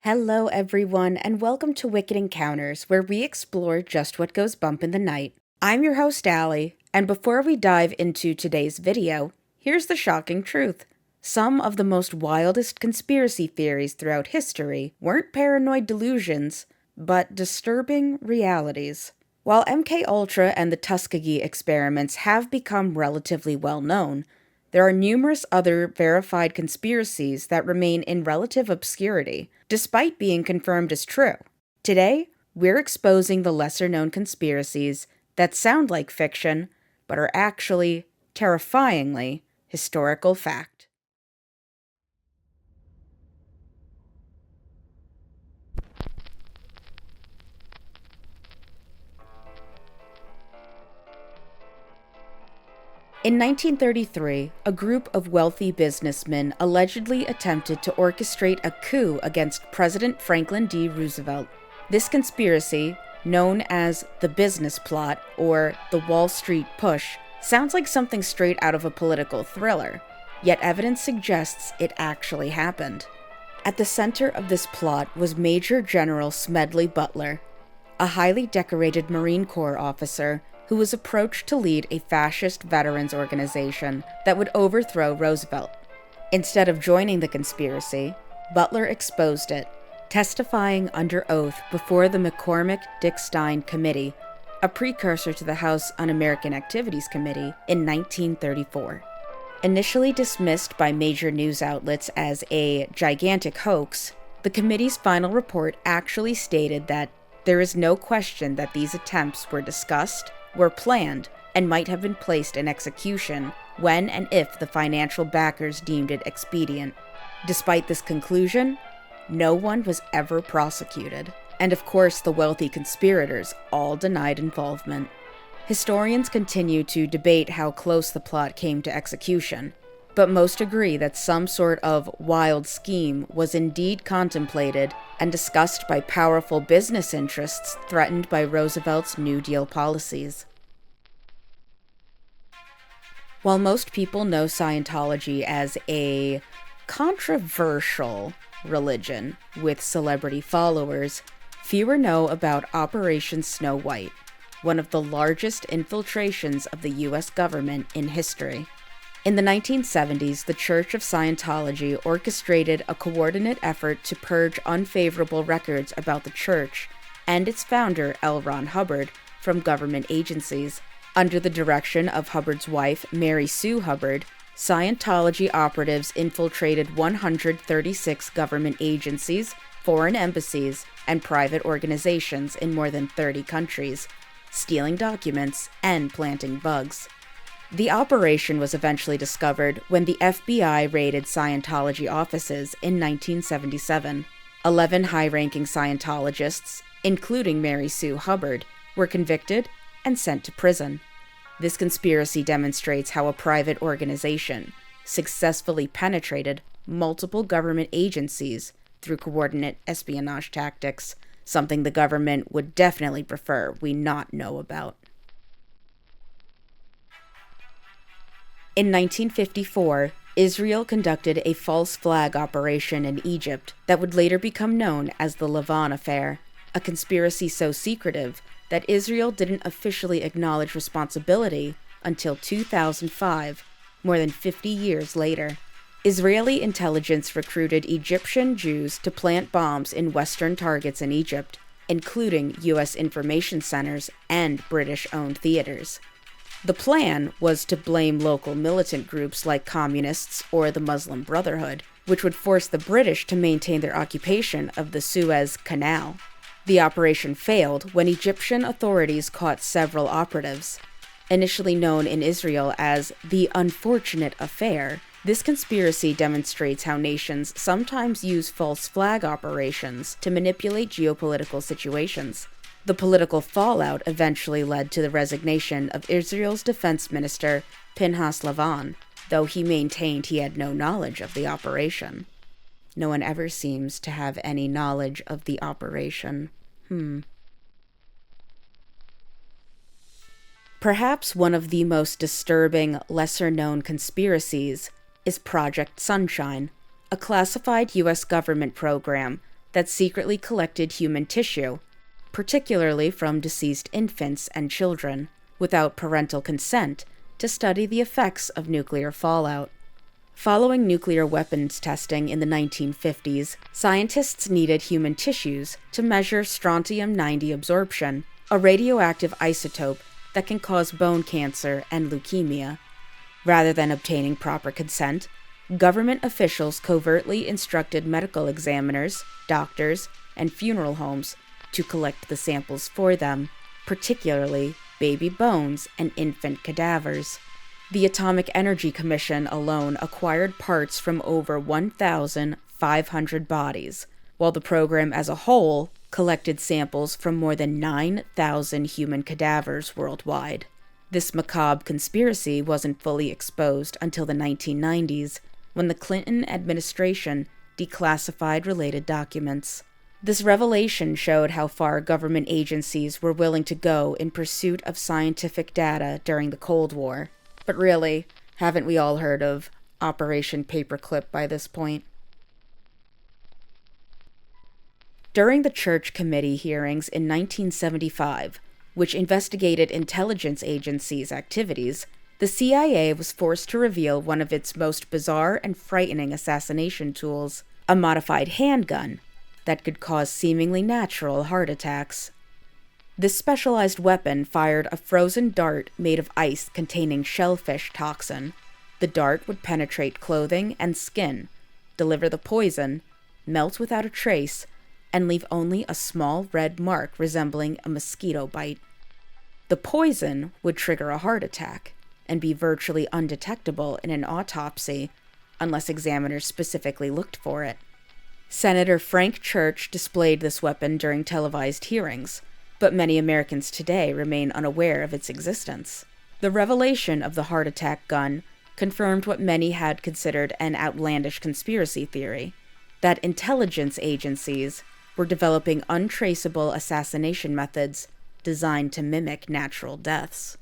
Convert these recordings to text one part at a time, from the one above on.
Hello, everyone, and welcome to Wicked Encounters, where we explore just what goes bump in the night. I'm your host, Allie, and before we dive into today's video, here's the shocking truth. Some of the most wildest conspiracy theories throughout history weren't paranoid delusions, but disturbing realities. While MK Ultra and the Tuskegee experiments have become relatively well known, there are numerous other verified conspiracies that remain in relative obscurity, despite being confirmed as true. Today, we're exposing the lesser-known conspiracies that sound like fiction, but are actually, terrifyingly, historical fact. In 1933, a group of wealthy businessmen allegedly attempted to orchestrate a coup against President Franklin D. Roosevelt. This conspiracy, known as the Business Plot or the Wall Street Push, sounds like something straight out of a political thriller, yet evidence suggests it actually happened. At the center of this plot was Major General Smedley Butler, a highly decorated Marine Corps officer who was approached to lead a fascist veterans organization that would overthrow Roosevelt. Instead of joining the conspiracy, Butler exposed it, testifying under oath before the McCormick-Dick-Stein Committee, a precursor to the House Un-American Activities Committee, in 1934. Initially dismissed by major news outlets as a gigantic hoax, the committee's final report actually stated that there is no question that these attempts were discussed, were planned, and might have been placed in execution when and if the financial backers deemed it expedient. Despite this conclusion, no one was ever prosecuted, and of course the wealthy conspirators all denied involvement. Historians continue to debate how close the plot came to execution, but most agree that some sort of wild scheme was indeed contemplated and discussed by powerful business interests threatened by Roosevelt's New Deal policies. While most people know Scientology as a controversial religion with celebrity followers, fewer know about Operation Snow White, one of the largest infiltrations of the U.S. government in history. In the 1970s, the Church of Scientology orchestrated a coordinate effort to purge unfavorable records about the church and its founder, L. Ron Hubbard, from government agencies. Under the direction of Hubbard's wife, Mary Sue Hubbard, Scientology operatives infiltrated 136 government agencies, foreign embassies, and private organizations in more than 30 countries, stealing documents and planting bugs. The operation was eventually discovered when the FBI raided Scientology offices in 1977. 11 high-ranking Scientologists, including Mary Sue Hubbard, were convicted and sent to prison. This conspiracy demonstrates how a private organization successfully penetrated multiple government agencies through coordinate espionage tactics, something the government would definitely prefer we not know about. In 1954, Israel conducted a false flag operation in Egypt that would later become known as the Lavon Affair, a conspiracy so secretive that Israel didn't officially acknowledge responsibility until 2005, more than 50 years later. Israeli intelligence recruited Egyptian Jews to plant bombs in Western targets in Egypt, including U.S. information centers and British-owned theaters. The plan was to blame local militant groups like communists or the Muslim Brotherhood, which would force the British to maintain their occupation of the Suez Canal. The operation failed when Egyptian authorities caught several operatives. Initially known in Israel as the Unfortunate Affair, this conspiracy demonstrates how nations sometimes use false flag operations to manipulate geopolitical situations. The political fallout eventually led to the resignation of Israel's defense minister, Pinhas Lavon, though he maintained he had no knowledge of the operation. No one ever seems to have any knowledge of the operation. Perhaps one of the most disturbing, lesser-known conspiracies is Project Sunshine, a classified U.S. government program that secretly collected human tissue, particularly from deceased infants and children, without parental consent, to study the effects of nuclear fallout. Following nuclear weapons testing in the 1950s, scientists needed human tissues to measure strontium-90 absorption, a radioactive isotope that can cause bone cancer and leukemia. Rather than obtaining proper consent, government officials covertly instructed medical examiners, doctors, and funeral homes to collect the samples for them, particularly baby bones and infant cadavers. The Atomic Energy Commission alone acquired parts from over 1,500 bodies, while the program as a whole collected samples from more than 9,000 human cadavers worldwide. This macabre conspiracy wasn't fully exposed until the 1990s, when the Clinton administration declassified related documents. This revelation showed how far government agencies were willing to go in pursuit of scientific data during the Cold War. But really, haven't we all heard of Operation Paperclip by this point? During the Church Committee hearings in 1975, which investigated intelligence agencies' activities, the CIA was forced to reveal one of its most bizarre and frightening assassination tools, a modified handgun that could cause seemingly natural heart attacks. This specialized weapon fired a frozen dart made of ice containing shellfish toxin. The dart would penetrate clothing and skin, deliver the poison, melt without a trace, and leave only a small red mark resembling a mosquito bite. The poison would trigger a heart attack and be virtually undetectable in an autopsy unless examiners specifically looked for it. Senator Frank Church displayed this weapon during televised hearings, but many Americans today remain unaware of its existence. The revelation of the heart attack gun confirmed what many had considered an outlandish conspiracy theory, that intelligence agencies were developing untraceable assassination methods designed to mimic natural deaths.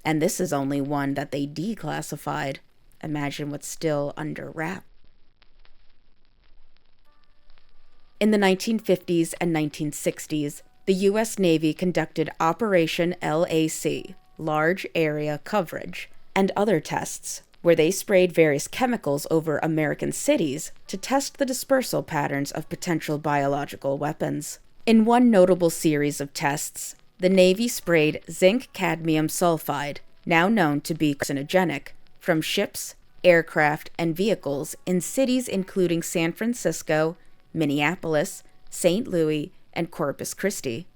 And this is only one that they declassified. Imagine what's still under wrap. In the 1950s and 1960s, the U.S. Navy conducted Operation LAC, Large Area Coverage, and other tests, where they sprayed various chemicals over American cities to test the dispersal patterns of potential biological weapons. In one notable series of tests, the Navy sprayed zinc-cadmium sulfide, now known to be carcinogenic, from ships, aircraft, and vehicles in cities including San Francisco, Minneapolis, St. Louis, and Corpus Christi.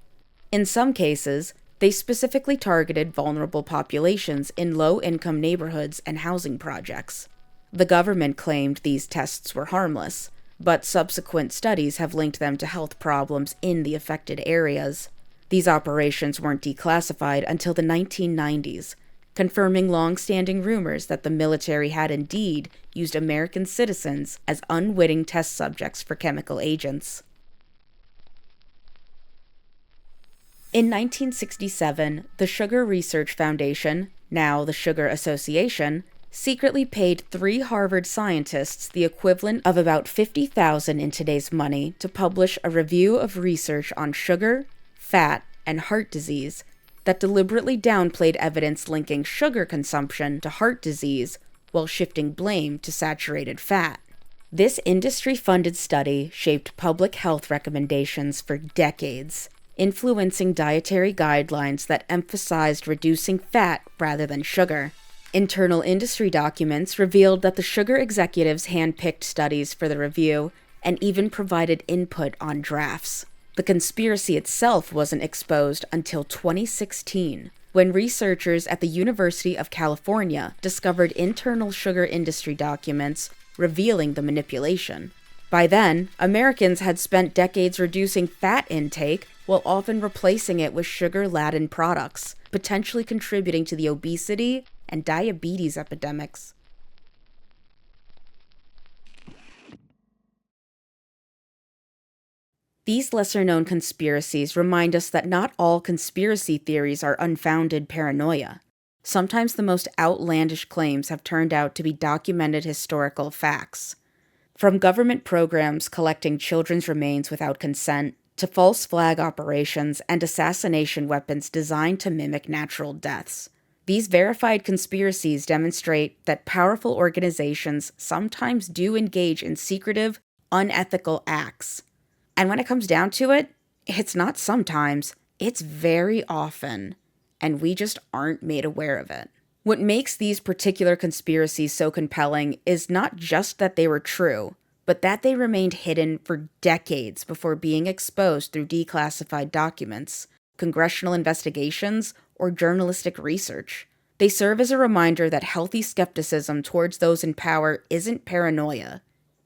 In some cases, they specifically targeted vulnerable populations in low-income neighborhoods and housing projects. The government claimed these tests were harmless, but subsequent studies have linked them to health problems in the affected areas. These operations weren't declassified until the 1990s, confirming long-standing rumors that the military had indeed used American citizens as unwitting test subjects for chemical agents. In 1967, the Sugar Research Foundation, now the Sugar Association, secretly paid 3 Harvard scientists the equivalent of about $50,000 in today's money to publish a review of research on sugar, fat, and heart disease that deliberately downplayed evidence linking sugar consumption to heart disease while shifting blame to saturated fat. This industry-funded study shaped public health recommendations for decades, influencing dietary guidelines that emphasized reducing fat rather than sugar. Internal industry documents revealed that the sugar executives handpicked studies for the review and even provided input on drafts. The conspiracy itself wasn't exposed until 2016, when researchers at the University of California discovered internal sugar industry documents revealing the manipulation. By then, Americans had spent decades reducing fat intake while often replacing it with sugar-laden products, potentially contributing to the obesity and diabetes epidemics. These lesser-known conspiracies remind us that not all conspiracy theories are unfounded paranoia. Sometimes the most outlandish claims have turned out to be documented historical facts. From government programs collecting children's remains without consent, to false flag operations and assassination weapons designed to mimic natural deaths. These verified conspiracies demonstrate that powerful organizations sometimes do engage in secretive, unethical acts. And when it comes down to it, it's not sometimes, it's very often. And we just aren't made aware of it. What makes these particular conspiracies so compelling is not just that they were true, but that they remained hidden for decades before being exposed through declassified documents, congressional investigations, or journalistic research. They serve as a reminder that healthy skepticism towards those in power isn't paranoia,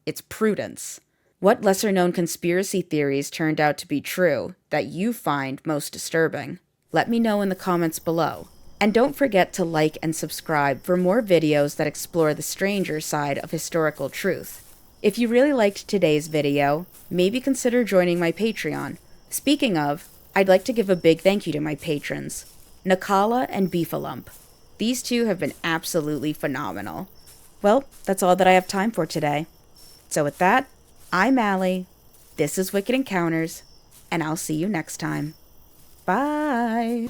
it's prudence. What lesser-known conspiracy theories turned out to be true that you find most disturbing? Let me know in the comments below. And don't forget to like and subscribe for more videos that explore the stranger side of historical truth. If you really liked today's video, maybe consider joining my Patreon. Speaking of, I'd like to give a big thank you to my patrons, Nakala and Beefalump. These two have been absolutely phenomenal. Well, that's all that I have time for today. So with that, I'm Allie, this is Wicked Encounters, and I'll see you next time. Bye!